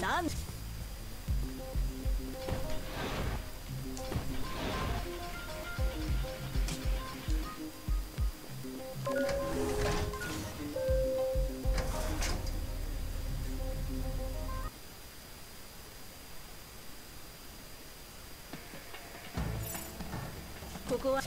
なん。ここは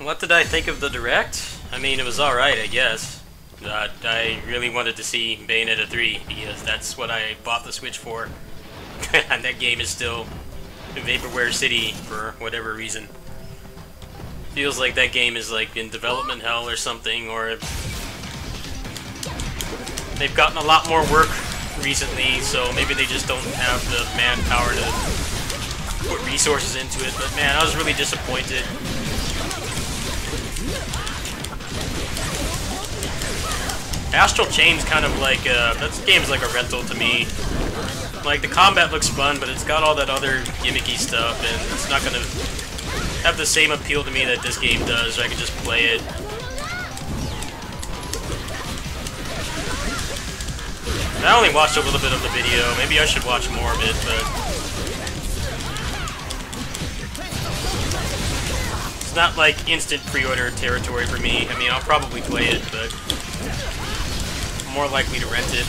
What did I think of the Direct? I mean, it was alright, I guess. I really wanted to see Bayonetta 3, because that's what I bought the Switch for. And that game is still in Vaporware City for whatever reason. Feels like that game is like in development hell or something, or they've gotten a lot more work recently, so maybe they just don't have the manpower to put resources into it. But man, I was really disappointed. Astral Chain's kind of like, that game's like a rental to me. Like, the combat looks fun, but it's got all that other gimmicky stuff, and it's not gonna have the same appeal to me that this game does, or I can just play it. I only watched a little bit of the video. Maybe I should watch more of it, but it's not like instant pre-order territory for me. I mean, I'll probably play it, but I'm more likely to rent it.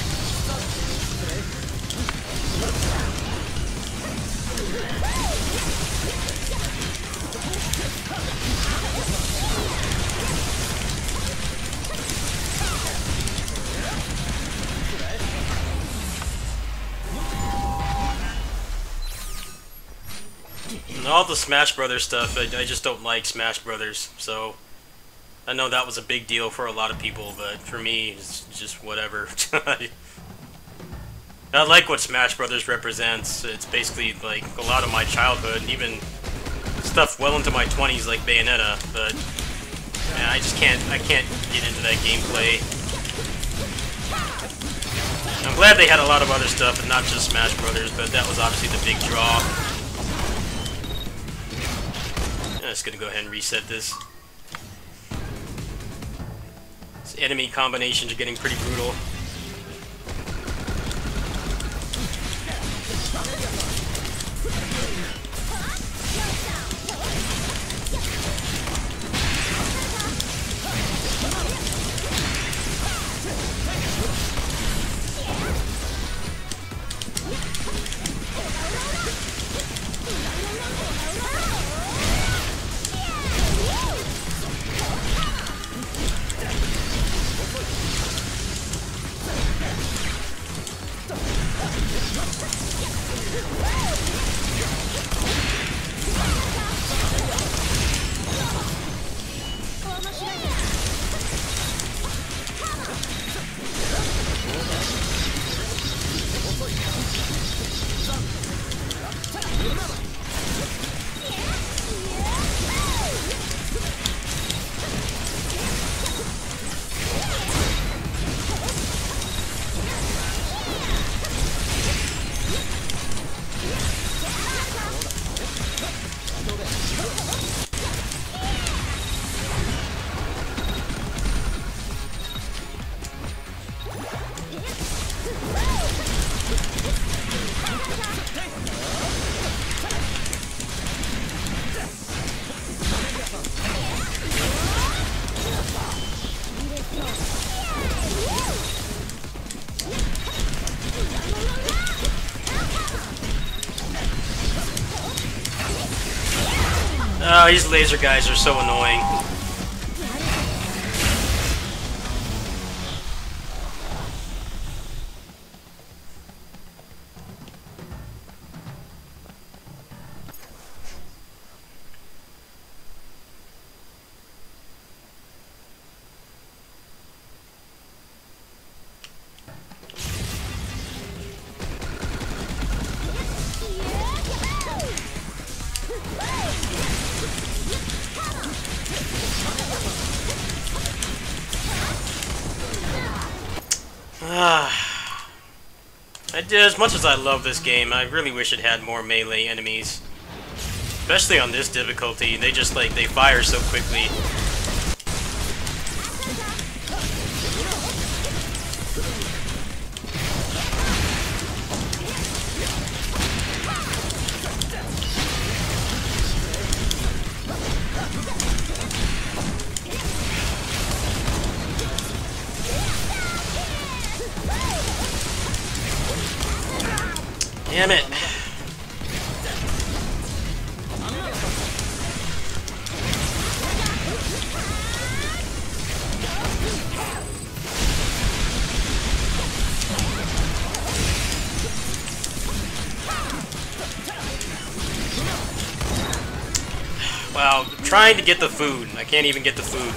And all the Smash Brothers stuff, I just don't like Smash Brothers, so I know that was a big deal for a lot of people, but for me, it's just whatever. I like what Smash Brothers represents. It's basically like a lot of my childhood, and even stuff well into my 20s like Bayonetta, but man, I can't get into that gameplay. I'm glad they had a lot of other stuff and not just Smash Brothers, but that was obviously the big draw. I'm just gonna go ahead and reset this. These enemy combinations are getting pretty brutal. Oh, these laser guys are so annoying. As much as I love this game, I really wish it had more melee enemies. Especially on this difficulty, they just like, they fire so quickly. Damn it. Wow, trying to get the food. I can't even get the food.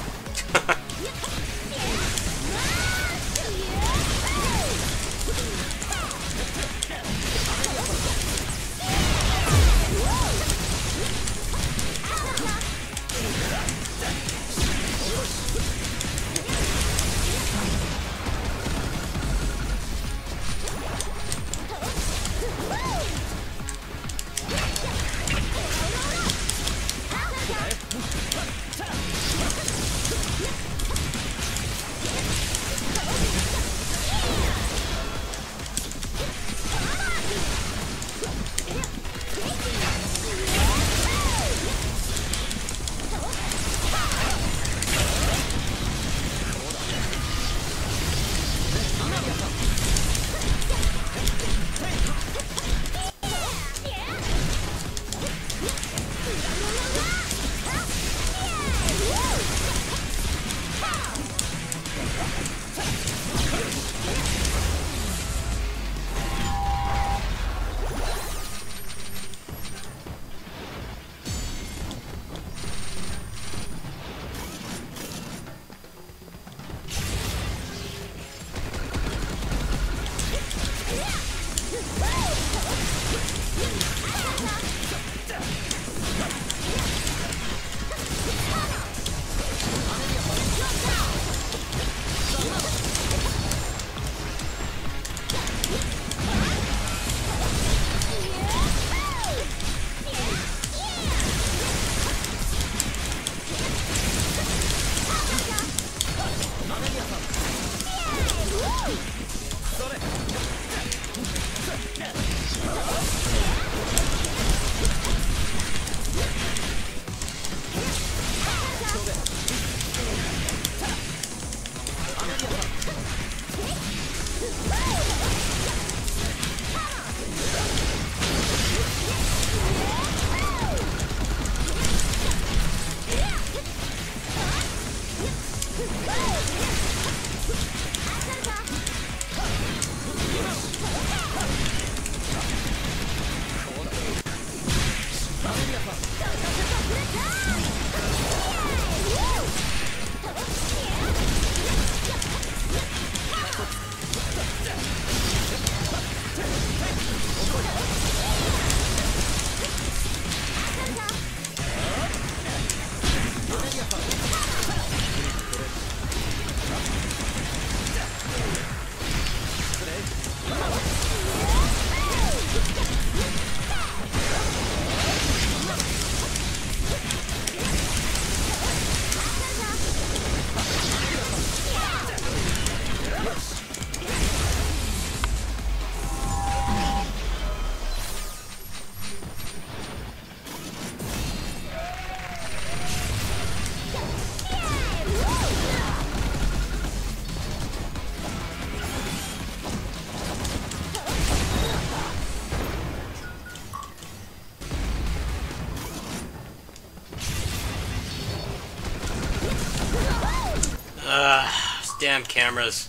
Damn cameras.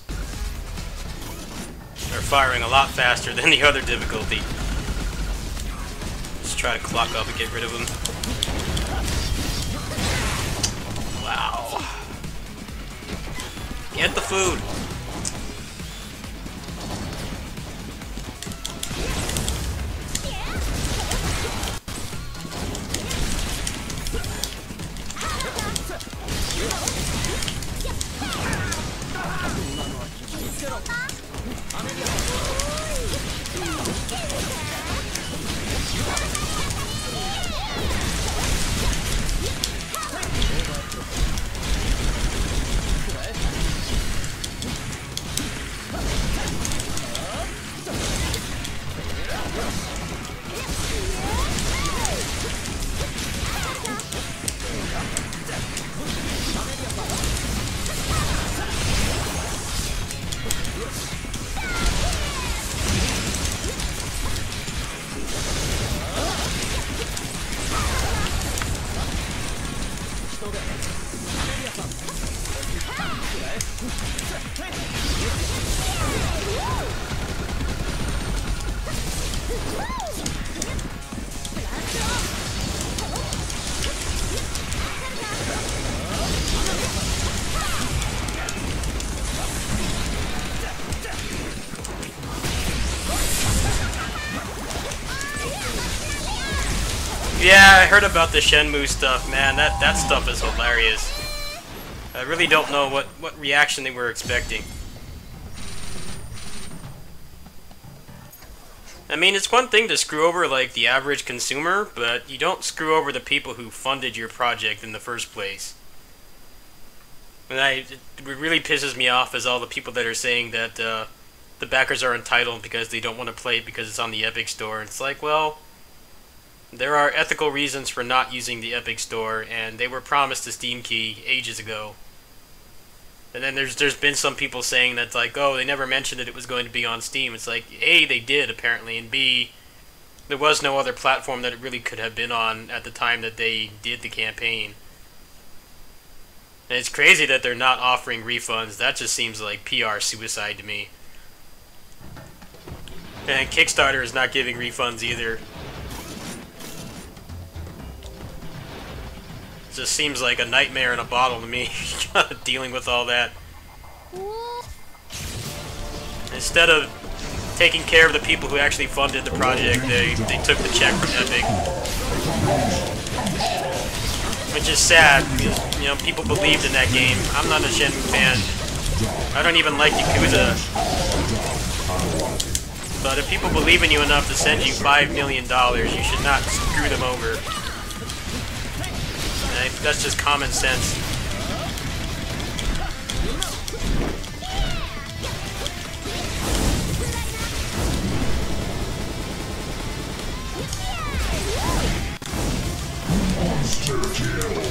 They're firing a lot faster than the other difficulty. Just try to clock up and get rid of them. Wow. Get the food. Yeah, I heard about the Shenmue stuff, man. That stuff is hilarious. I really don't know what reaction they were expecting. I mean, it's one thing to screw over, like, the average consumer, but you don't screw over the people who funded your project in the first place. And it really pisses me off is all the people that are saying that the backers are entitled because they don't want to play it because it's on the Epic Store. It's like, well, there are ethical reasons for not using the Epic Store, and they were promised a Steam key ages ago. And then there's been some people saying that, like, oh, they never mentioned that it was going to be on Steam. It's like, A, they did, apparently, and B, there was no other platform that it really could have been on at the time that they did the campaign. And it's crazy that they're not offering refunds. That just seems like PR suicide to me. And Kickstarter is not giving refunds either. It just seems like a nightmare in a bottle to me, dealing with all that. Instead of taking care of the people who actually funded the project, they took the check from Epic. Which is sad, because, you know, people believed in that game. I'm not a Shenmue fan. I don't even like Yakuza. But if people believe in you enough to send you $5 million, you should not screw them over. That's just common sense. Monster kill.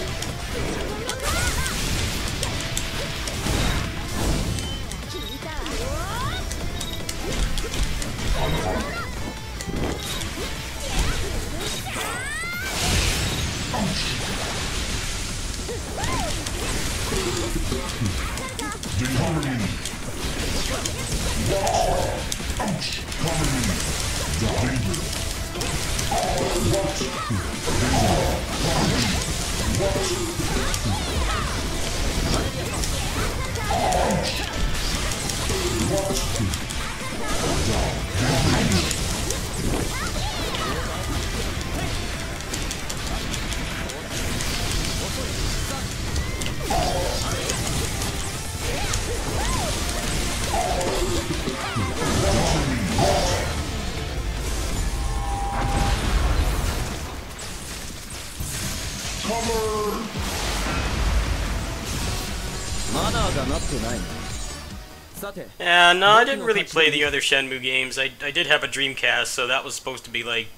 Yeah, no, I didn't really play the other Shenmue games. I did have a Dreamcast, so that was supposed to be like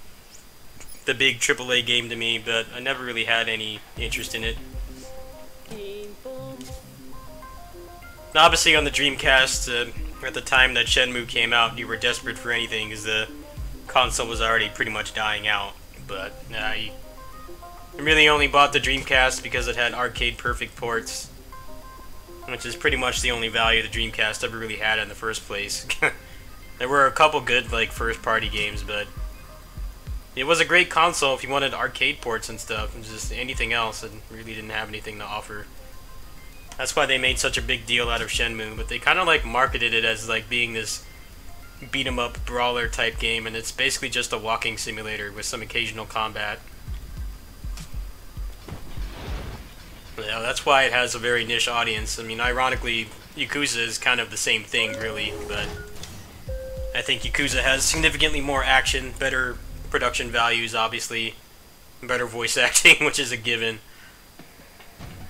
the big AAA game to me, but I never really had any interest in it. Obviously on the Dreamcast, at the time that Shenmue came out, you were desperate for anything because the console was already pretty much dying out. But I really only bought the Dreamcast because it had arcade perfect ports, which is pretty much the only value the Dreamcast ever really had in the first place. There were a couple good, like, first-party games, but it was a great console if you wanted arcade ports and stuff, and just anything else, it really didn't have anything to offer. That's why they made such a big deal out of Shenmue, but they kind of, like, marketed it as, like, being this beat-em-up brawler type game, and it's basically just a walking simulator with some occasional combat. Yeah, that's why it has a very niche audience. I mean, ironically, Yakuza is kind of the same thing, really, but I think Yakuza has significantly more action, better production values, obviously, better voice acting, which is a given.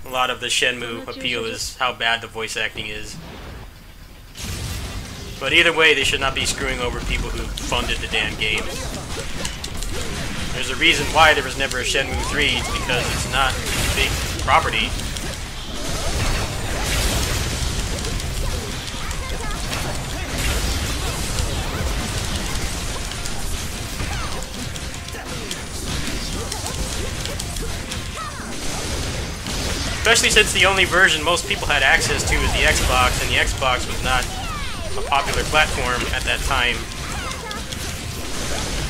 A lot of the Shenmue appeal is how bad the voice acting is. But either way, they should not be screwing over people who funded the damn game. There's a reason why there was never a Shenmue 3, it's because it's not a big property. Especially since the only version most people had access to was the Xbox, and the Xbox was not a popular platform at that time.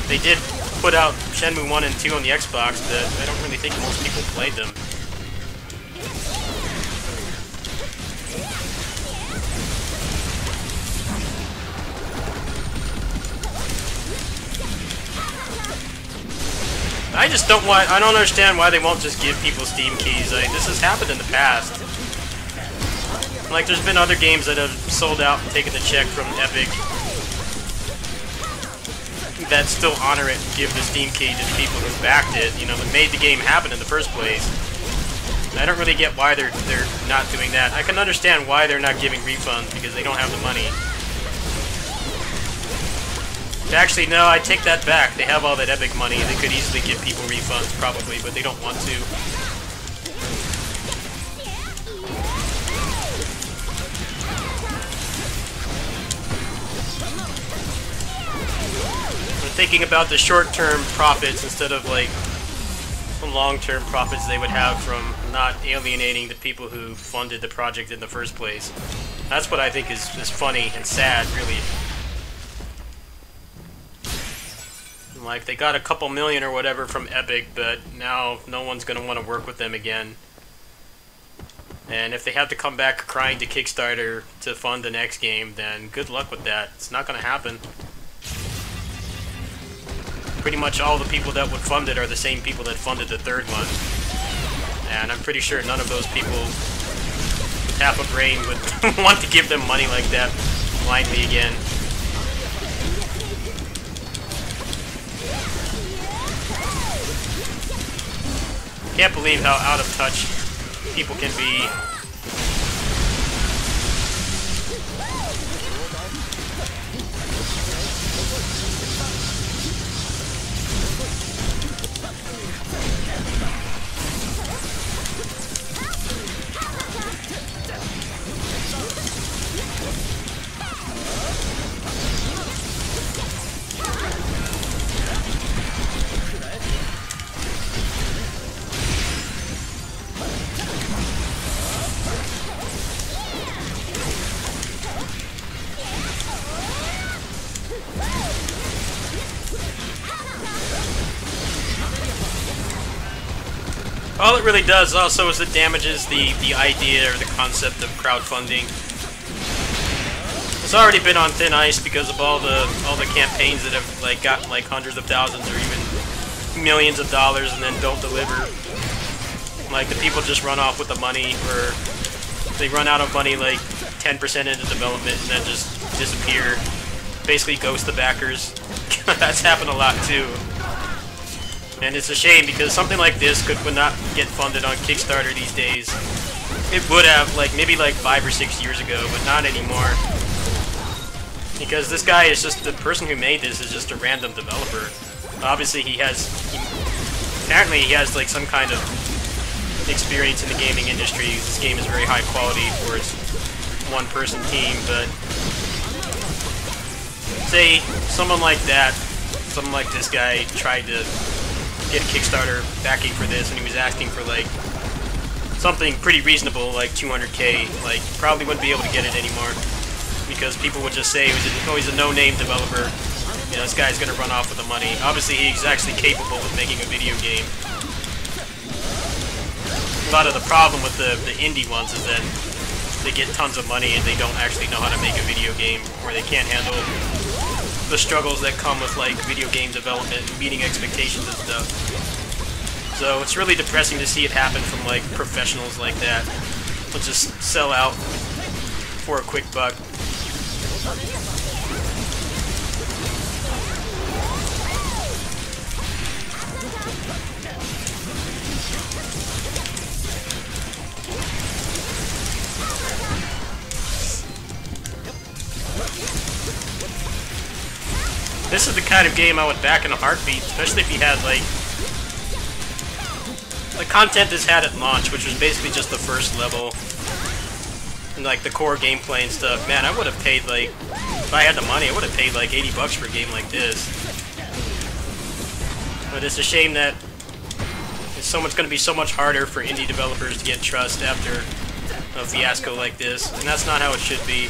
They did put out Shenmue 1 and 2 on the Xbox, but I don't really think most people played them. I just don't want. I don't understand why they won't just give people Steam keys. This has happened in the past. Like, there's been other games that have sold out and taken the check from Epic that still honor it and give the Steam key to the people who backed it, you know, that made the game happen in the first place. I don't really get why they're not doing that. I can understand why they're not giving refunds, because they don't have the money. Actually, no, I take that back. They have all that Epic money. They could easily give people refunds, probably, but they don't want to. Thinking about the short-term profits instead of like the long-term profits they would have from not alienating the people who funded the project in the first place. That's what I think is funny and sad, really. Like, they got a couple million or whatever from Epic, but now no one's going to want to work with them again. And if they have to come back crying to Kickstarter to fund the next game, then good luck with that. It's not going to happen. Pretty much all the people that would fund it are the same people that funded the third one. And I'm pretty sure none of those people with half a brain would want to give them money like that blindly again. Can't believe how out of touch people can be. All it really does also is it damages the idea or the concept of crowdfunding. It's already been on thin ice because of all the campaigns that have like gotten like hundreds of thousands or even millions of dollars and then don't deliver. Like, the people just run off with the money, or they run out of money like 10% into development and then just disappear. Basically ghost the backers. That's happened a lot too. And it's a shame because something like this would not get funded on Kickstarter these days. It would have, like, maybe like 5 or 6 years ago, but not anymore. Because this guy is just, the person who made this is just a random developer. Obviously apparently he has like some kind of experience in the gaming industry. This game is very high quality for its one-person team, but say someone like that, someone like this guy tried to get a Kickstarter backing for this, and he was asking for like something pretty reasonable, like 200K, like, probably wouldn't be able to get it anymore because people would just say, oh, he's a no-name developer, you know, this guy's gonna run off with the money. Obviously he's actually capable of making a video game. A lot of the problem with the indie ones is that they get tons of money and they don't actually know how to make a video game, or they can't handle the struggles that come with like video game development and meeting expectations and stuff. So it's really depressing to see it happen from like professionals like that. They'll just sell out for a quick buck. This is the kind of game I would back in a heartbeat, especially if you had, like, the content this had at launch, which was basically just the first level, and, like, the core gameplay and stuff. Man, I would have paid, like, if I had the money, I would have paid, like, 80 bucks for a game like this. But it's a shame that it's going to be so much harder for indie developers to get trust after a fiasco like this, and that's not how it should be.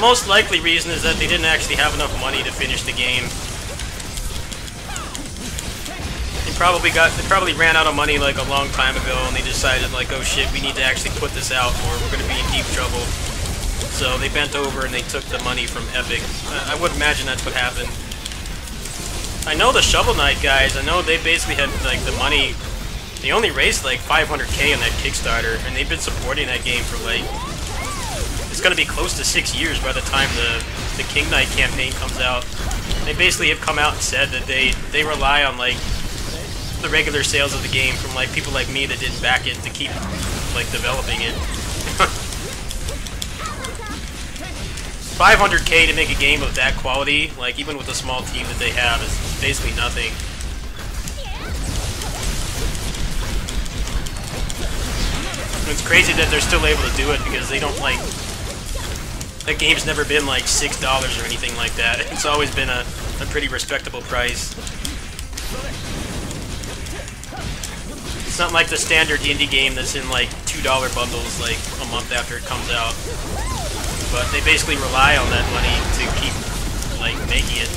most likely reason is that they didn't actually have enough money to finish the game. They probably ran out of money like a long time ago, and they decided like, oh shit, we need to actually put this out, or we're gonna be in deep trouble. So they bent over and they took the money from Epic. I would imagine that's what happened. I know the Shovel Knight guys. I know they basically had like the money. They only raised like 500K on that Kickstarter, and they've been supporting that game for like, it's gonna be close to 6 years by the time the King Knight campaign comes out. They basically have come out and said that they rely on like the regular sales of the game from like people like me that didn't back it to keep like developing it. 500K to make a game of that quality, like even with the small team that they have, is basically nothing. It's crazy that they're still able to do it because they don't like, that game's never been like $6 or anything like that. It's always been a pretty respectable price. It's not like the standard indie game that's in like $2 bundles like a month after it comes out. But they basically rely on that money to keep like making it.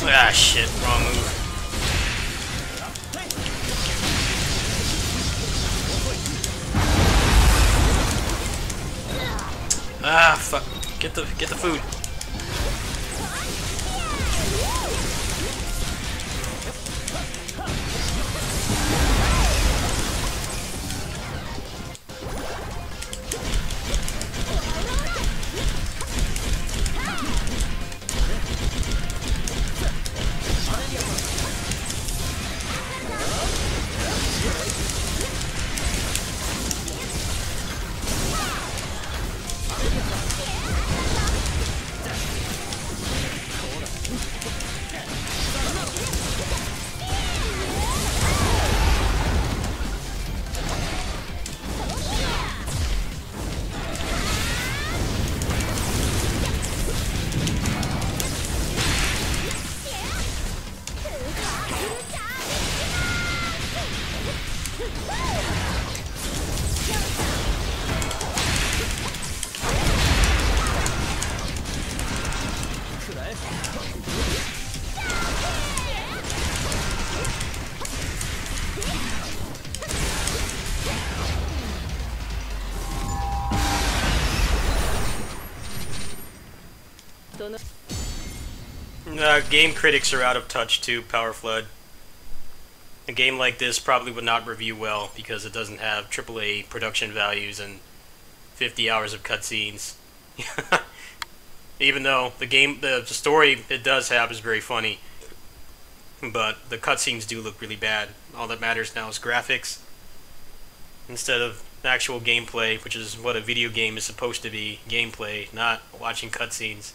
Ah, shit, wrong move. Ah, fuck. Get the food. Game critics are out of touch too, Power Flood. A game like this probably would not review well because it doesn't have AAA production values and 50 hours of cutscenes. Even though the story it does have is very funny, but the cutscenes do look really bad. All that matters now is graphics instead of actual gameplay, which is what a video game is supposed to be, gameplay, not watching cutscenes.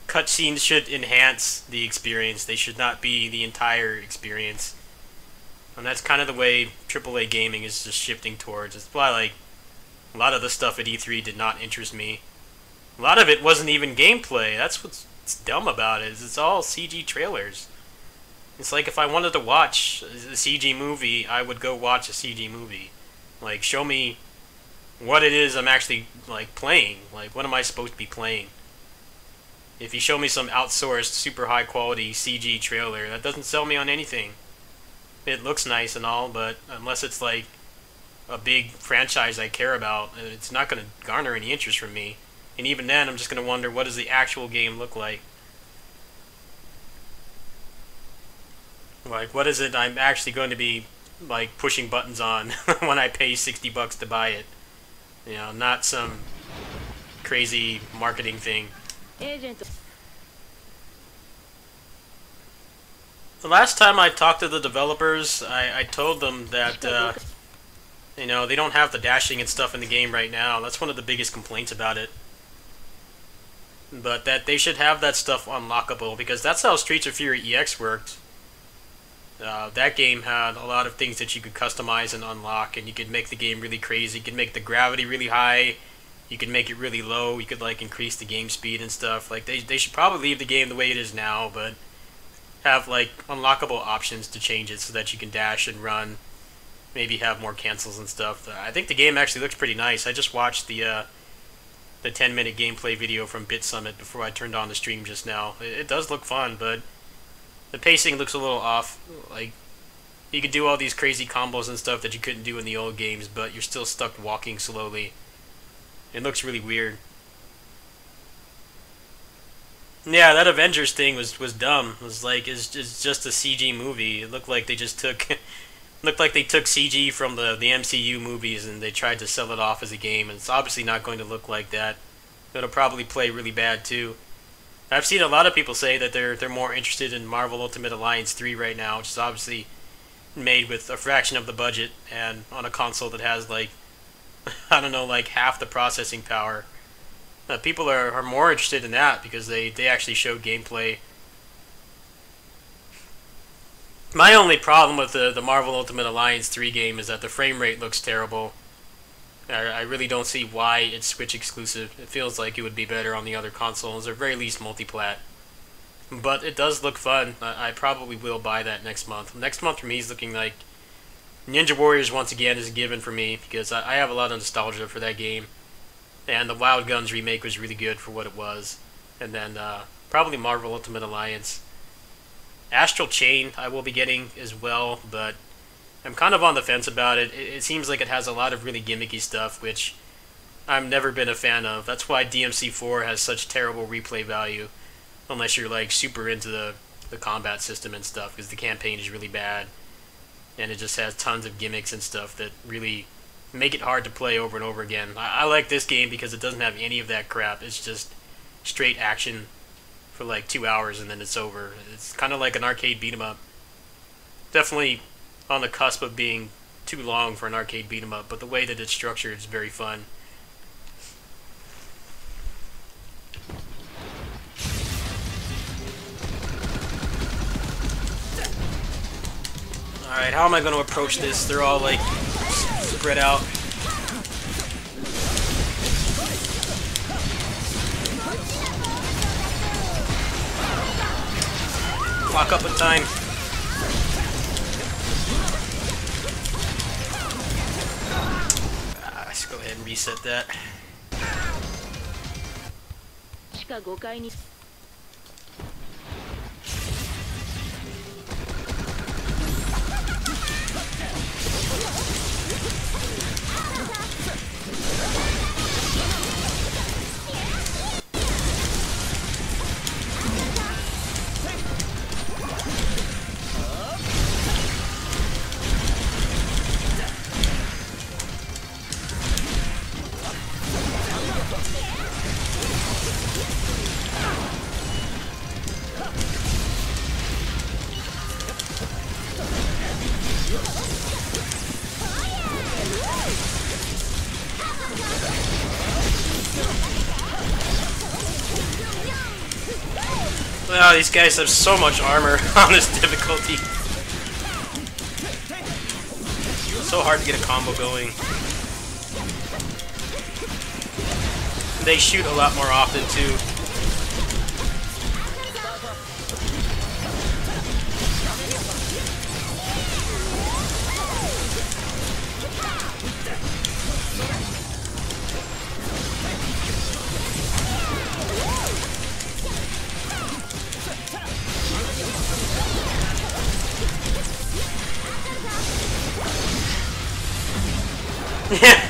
Cutscenes should enhance the experience. They should not be the entire experience. And that's kind of the way AAA gaming is just shifting towards. It's why, like, a lot of the stuff at E3 did not interest me. A lot of it wasn't even gameplay. That's what's dumb about it, is it's all CG trailers. It's like if I wanted to watch a CG movie, I would go watch a CG movie. Like, show me what it is I'm actually, like, playing. Like, what am I supposed to be playing? If you show me some outsourced, super high quality CG trailer, that doesn't sell me on anything. It looks nice and all, but unless it's like a big franchise I care about, it's not going to garner any interest from me. And even then, I'm just going to wonder, what does the actual game look like? Like, what is it I'm actually going to be, like, pushing buttons on when I pay $60 to buy it? You know, not some crazy marketing thing. The last time I talked to the developers, I told them that, you know, they don't have the dashing and stuff in the game right now. That's one of the biggest complaints about it. But that they should have that stuff unlockable, because that's how Streets of Fury EX worked. That game had a lot of things that you could customize and unlock, and you could make the game really crazy. You could make the gravity really high, you could make it really low, you could like increase the game speed and stuff. Like they should probably leave the game the way it is now, but have like unlockable options to change it so that you can dash and run. Maybe have more cancels and stuff. I think the game actually looks pretty nice. I just watched the 10-minute gameplay video from Bit Summit before I turned on the stream just now. It does look fun, but the pacing looks a little off. Like, you could do all these crazy combos and stuff that you couldn't do in the old games, but you're still stuck walking slowly. It looks really weird. Yeah, that Avengers thing was dumb. It was like, it's just a CG movie. It looked like they just took looked like they took CG from the MCU movies and they tried to sell it off as a game, and it's obviously not going to look like that. It'll probably play really bad too. I've seen a lot of people say that they're more interested in Marvel Ultimate Alliance 3 right now, which is obviously made with a fraction of the budget and on a console that has like, I don't know, like half the processing power. People are more interested in that because they actually show gameplay. My only problem with the Marvel Ultimate Alliance 3 game is that the frame rate looks terrible. I really don't see why it's Switch exclusive. It feels like it would be better on the other consoles, or at very least multi-plat. But it does look fun. I probably will buy that next month. Next month for me is looking like Ninja Warriors once again is a given for me, because I have a lot of nostalgia for that game. And the Wild Guns remake was really good for what it was. And then probably Marvel Ultimate Alliance. Astral Chain I will be getting as well, but I'm kind of on the fence about it. It seems like it has a lot of really gimmicky stuff, which I've never been a fan of. That's why DMC4 has such terrible replay value, unless you're like super into the combat system and stuff, because the campaign is really bad. And it just has tons of gimmicks and stuff that really make it hard to play over and over again. I like this game because it doesn't have any of that crap. It's just straight action for like 2 hours and then it's over. It's kind of like an arcade beat 'em up. Definitely on the cusp of being too long for an arcade beat 'em up, but the way that it's structured is very fun. Alright, how am I going to approach this? They're all like spread out. Clock up in time. Let's go ahead and reset that. Wow, these guys have so much armor on this difficulty. So hard to get a combo going. They shoot a lot more often too.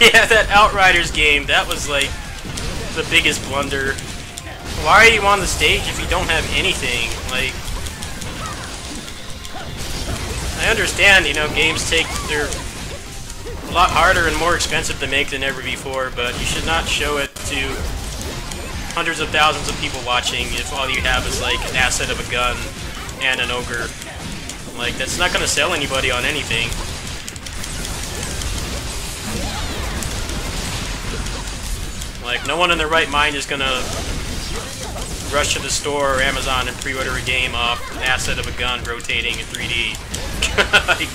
Yeah, that Outriders game, that was like the biggest blunder. Why are you on the stage if you don't have anything? Like, I understand, you know, games they're a lot harder and more expensive to make than ever before, but you should not show it to hundreds of thousands of people watching if all you have is like an asset of a gun and an ogre. Like, that's not gonna sell anybody on anything. Like, no one in their right mind is gonna rush to the store or Amazon and pre-order a game off an asset of a gun rotating in 3D. Like,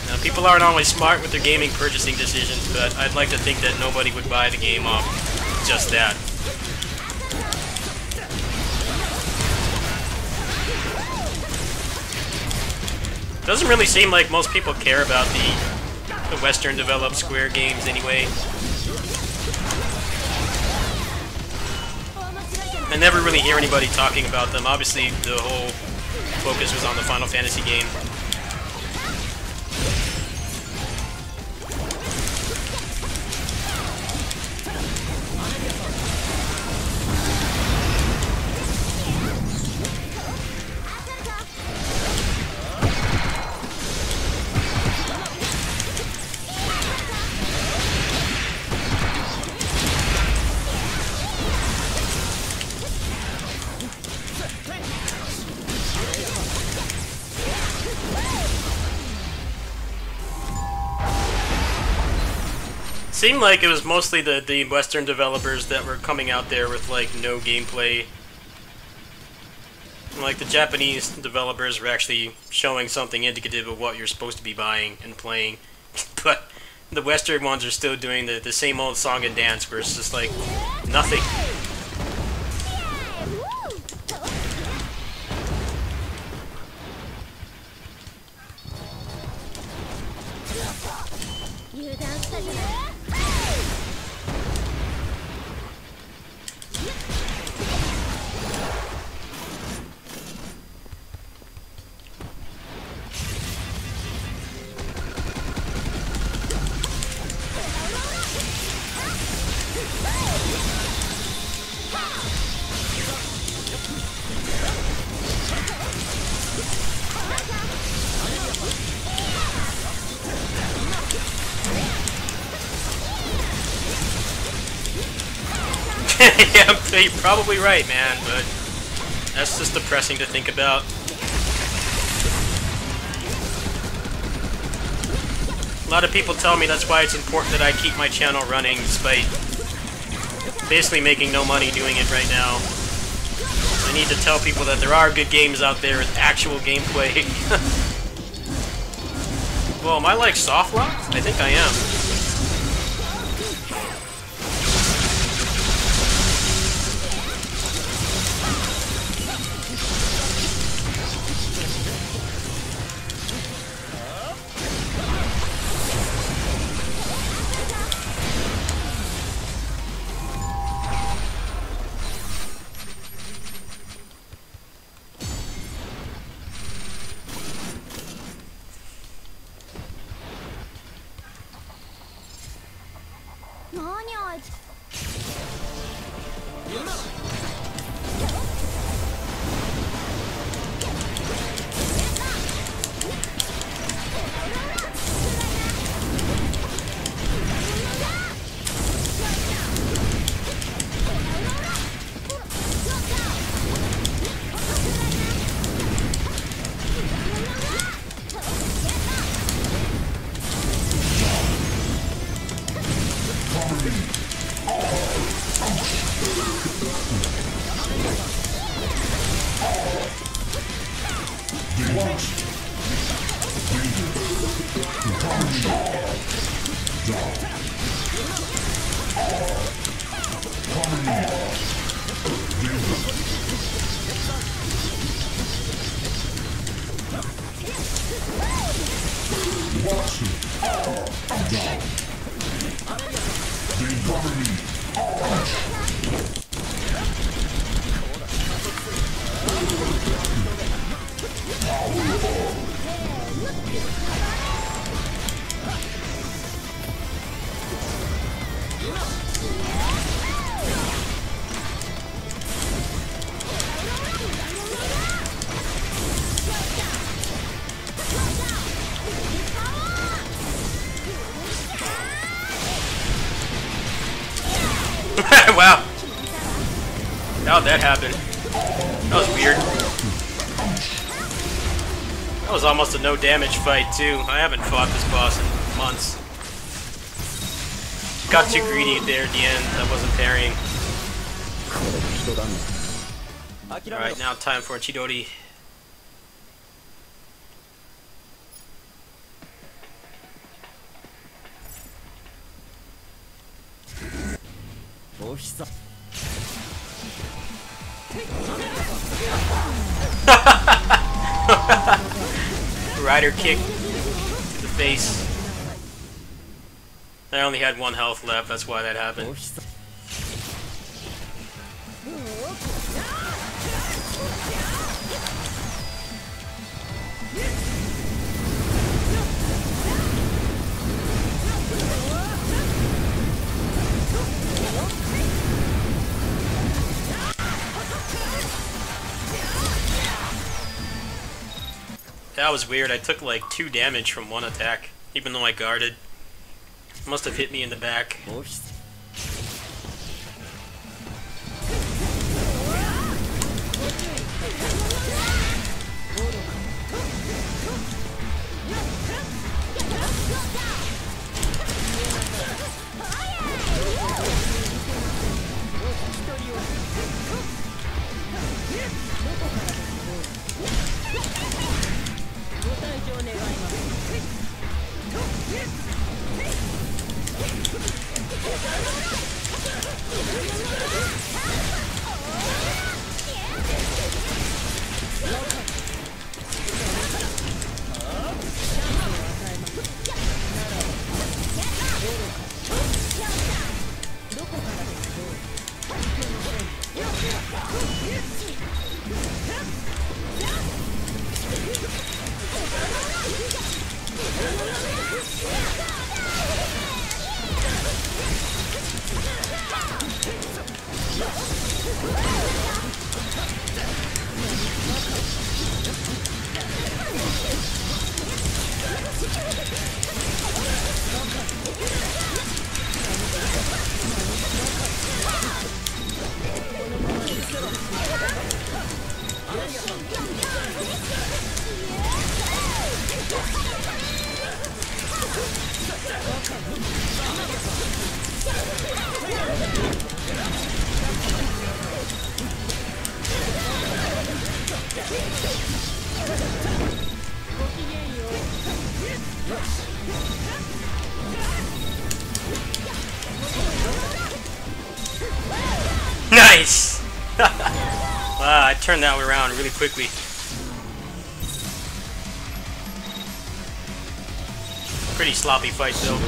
now, people aren't always smart with their gaming purchasing decisions, but I'd like to think that nobody would buy the game off just that. Doesn't really seem like most people care about the Western developed Square games anyway. I never really hear anybody talking about them. Obviously, the whole focus was on the Final Fantasy game. Seemed like it was mostly the Western developers that were coming out there with, like, no gameplay. Like, the Japanese developers were actually showing something indicative of what you're supposed to be buying and playing. But the Western ones are still doing the same old song and dance where it's just, like, nothing. Yeah, you're probably right, man, but that's just depressing to think about. A lot of people tell me that's why it's important that I keep my channel running, despite basically making no money doing it right now. I need to tell people that there are good games out there with actual gameplay. Well, am I like soft locked? I think I am. Wow. How'd that happen? That was weird. That was almost a no damage fight too. I haven't fought this boss in months. Got too greedy there at the end. I wasn't parrying. Alright, now time for Chidori. Rider kick to the face. I only had 1 health left, that's why that happened. That was weird. I took like 2 damage from 1 attack, even though I guarded. Must have hit me in the back. Nice! Wow, I turned that around really quickly. Pretty sloppy fight though.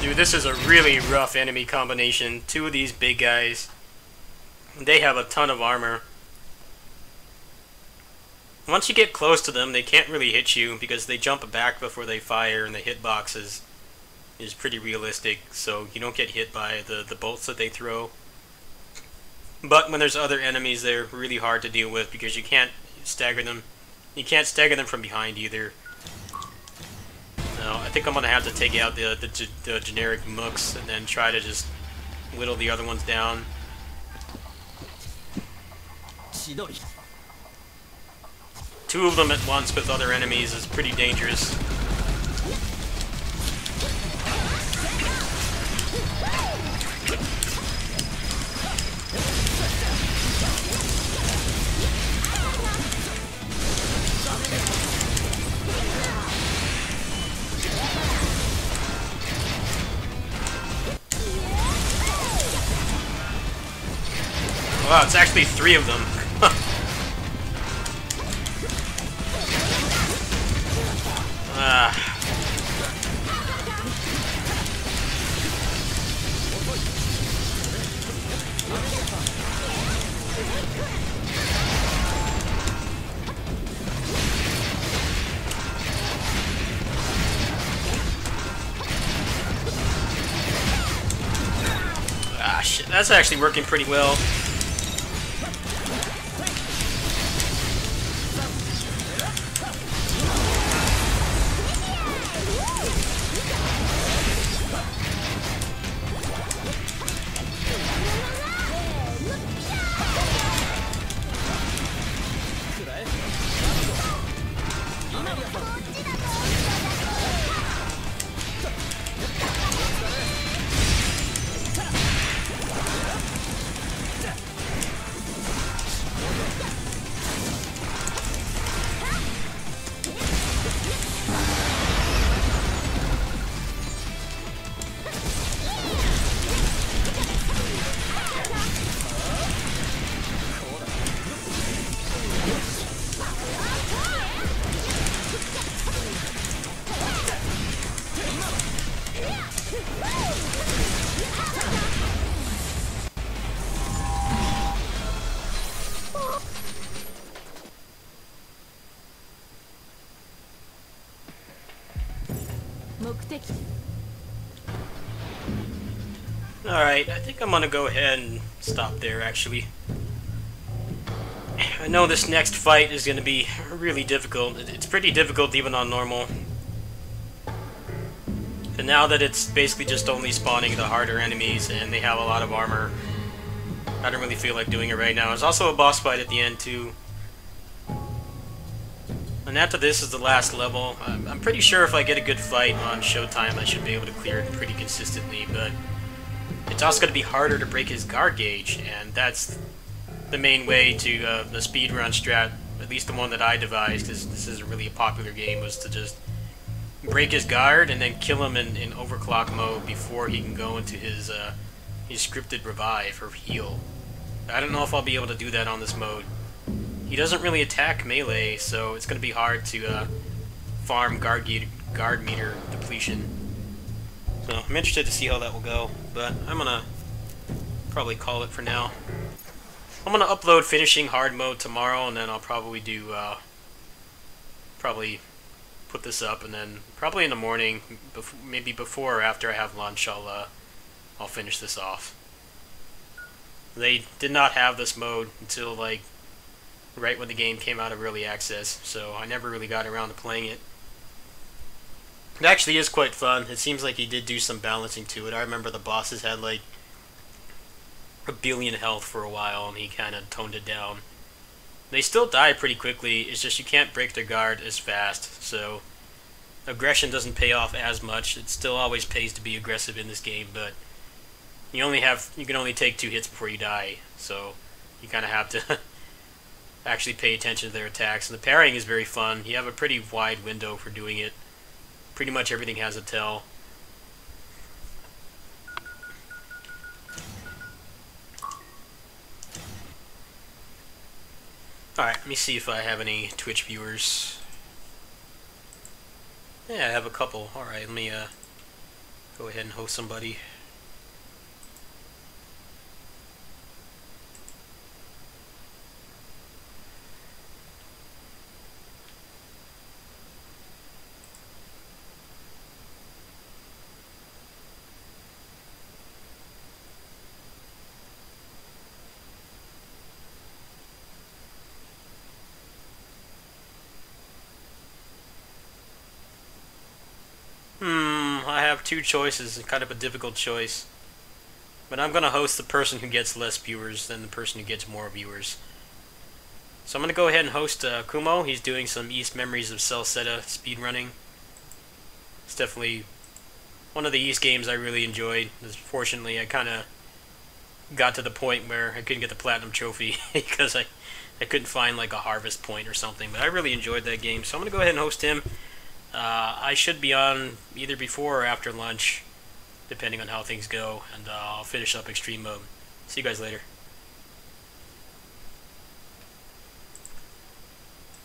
Dude, this is a really rough enemy combination. 2 of these big guys. They have a ton of armor. Once you get close to them, they can't really hit you because they jump back before they fire, and the hitboxes is pretty realistic, so you don't get hit by the bolts that they throw. But when there's other enemies, they're really hard to deal with because you can't stagger them. You can't stagger them from behind either. No, I think I'm gonna have to take out the generic mooks and then try to just whittle the other ones down. Two of them at once with other enemies is pretty dangerous. Wow, it's actually 3 of them. Shit, that's actually working pretty well. Alright, I think I'm gonna go ahead and stop there, actually. I know this next fight is gonna be really difficult. It's pretty difficult even on normal. And now that it's basically just only spawning the harder enemies and they have a lot of armor, I don't really feel like doing it right now. There's also a boss fight at the end, too. And after this is the last level. I'm pretty sure if I get a good fight on Showtime, I should be able to clear it pretty consistently, but it's also going to be harder to break his guard gauge, and that's the main way to the speedrun strat, at least the one that I devised, because this is really a popular game, was to just break his guard and then kill him in overclock mode before he can go into his scripted revive or heal. I don't know if I'll be able to do that on this mode. He doesn't really attack melee, so it's going to be hard to farm guard meter depletion. So I'm interested to see how that will go, but I'm going to probably call it for now. I'm going to upload finishing hard mode tomorrow, and then I'll probably do, probably put this up, and then probably in the morning, maybe before or after I have lunch, I'll finish this off. They did not have this mode until, like, right when the game came out of early access, so I never really got around to playing it. It actually is quite fun. It seems like he did do some balancing to it. I remember the bosses had like 1 billion health for a while, and he kind of toned it down. They still die pretty quickly, it's just you can't break their guard as fast, so aggression doesn't pay off as much. It still always pays to be aggressive in this game, but you can only take 2 hits before you die, so you kind of have to actually pay attention to their attacks. And the parrying is very fun. You have a pretty wide window for doing it. Pretty much everything has a tell. Alright, let me see if I have any Twitch viewers. Yeah, I have a couple. Alright, let me go ahead and host somebody. I have 2 choices, kind of a difficult choice. But I'm going to host the person who gets less viewers than the person who gets more viewers. So I'm going to go ahead and host Kumo. He's doing some East Memories of Celceta speedrunning. It's definitely one of the East games I really enjoyed. Fortunately, I kind of got to the point where I couldn't get the Platinum Trophy because I couldn't find like a harvest point or something. But I really enjoyed that game, so I'm going to go ahead and host him. I should be on either before or after lunch, depending on how things go, and I'll finish up Extreme Mode. See you guys later.